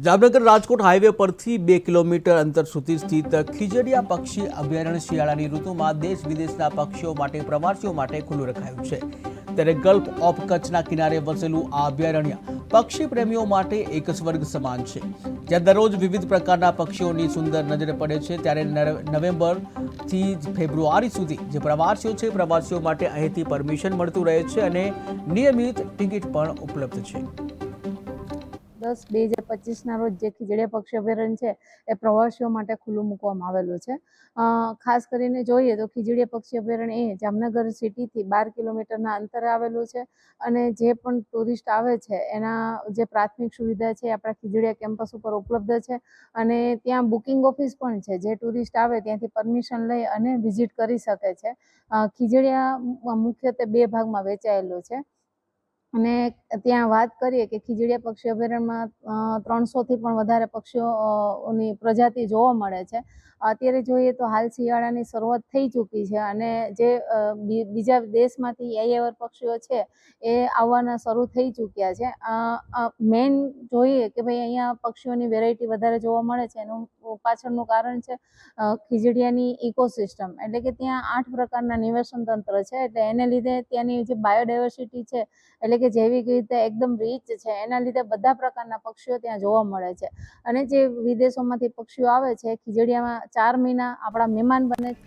Jamnagar Rajkot highway પરથી 2 kilometre અંતર સુધી સ્થિત ખીજડીયા પક્ષી અભયારણ્ય શિયાળાની ઋતુમાં દેશ વિદેશના પક્ષીઓ માટે પ્રવાસીઓ માટે ખુલ્લું રખાયું છે। ત્યારે ગલ્ફ ઓફ કચ્છના કિનારે વસેલું આ અભયારણ્ય પક્ષી પ્રેમીઓ માટે એક સ્વર્ગ સમાન છે, જ્યાં દરરોજ વિવિધ પ્રકારના પક્ષીઓની સુંદર નજરે પડે છે। ત્યારે નવેમ્બરથી ફેબ્રુઆરી સુધી જે પ્રવાસીઓ માટે અહીંથી પરમિશન મળતું રહે છે અને નિયમિત ટિકિટ પણ ઉપલબ્ધ છે। 10/2025 રોજ જે ખીજડીયા પક્ષી અભયારણ્ય છે એ પ્રવાસીઓ માટે ખુલ્લું મૂકવામાં આવેલું છે। ખાસ કરીને જોઈએ તો ખીજડીયા પક્ષી અભયારણ્ય એ જામનગર સિટીથી 12 કિલોમીટરના અંતરે આવેલું છે અને જે પણ ટુરિસ્ટ આવે છે એના જે પ્રાથમિક સુવિધા છે આપણા ખીજડીયા કેમ્પસ ઉપર ઉપલબ્ધ છે અને ત્યાં બુકિંગ ઓફિસ પણ છે, જે ટુરિસ્ટ આવે ત્યાંથી પરમિશન લઈ અને વિઝિટ કરી શકે છે। ખીજડીયા મુખ્યત્વે 2 ભાગમાં વહેંચાયેલું છે અને ત્યાં વાત કરીએ કે ખીજડીયા પક્ષી અભયારણ્યમાં 300થી પણ વધારે પક્ષીઓની પ્રજાતિ જોવા મળે છે। અત્યારે જોઈએ તો હાલ શિયાળાની શરૂઆત થઈ ચૂકી છે અને જે બીજા દેશમાંથી યાયાવર પક્ષીઓ છે એ આવવાના શરૂ થઈ ચૂક્યા છે। મેઇન જોઈએ કે ભાઈ અહીંયા પક્ષીઓની વેરાયટી વધારે જોવા મળે છે, એનું પાછળનું કારણ છે ખીજડીયાની ઇકોસિસ્ટમ, એટલે કે ત્યાં 8 પ્રકારના નિવાસન તંત્ર છે, એટલે એને લીધે ત્યાંની જે બાયોડાયવર્સિટી છે એટલે કે જૈવિક રીતે એકદમ રીચ છે, એના લીધે બધા પ્રકારના પક્ષીઓ ત્યાં જોવા મળે છે અને જે વિદેશોમાંથી પક્ષીઓ આવે છે ખીજડીયામાં 4 મહિના આપણા મહેમાન બને છે।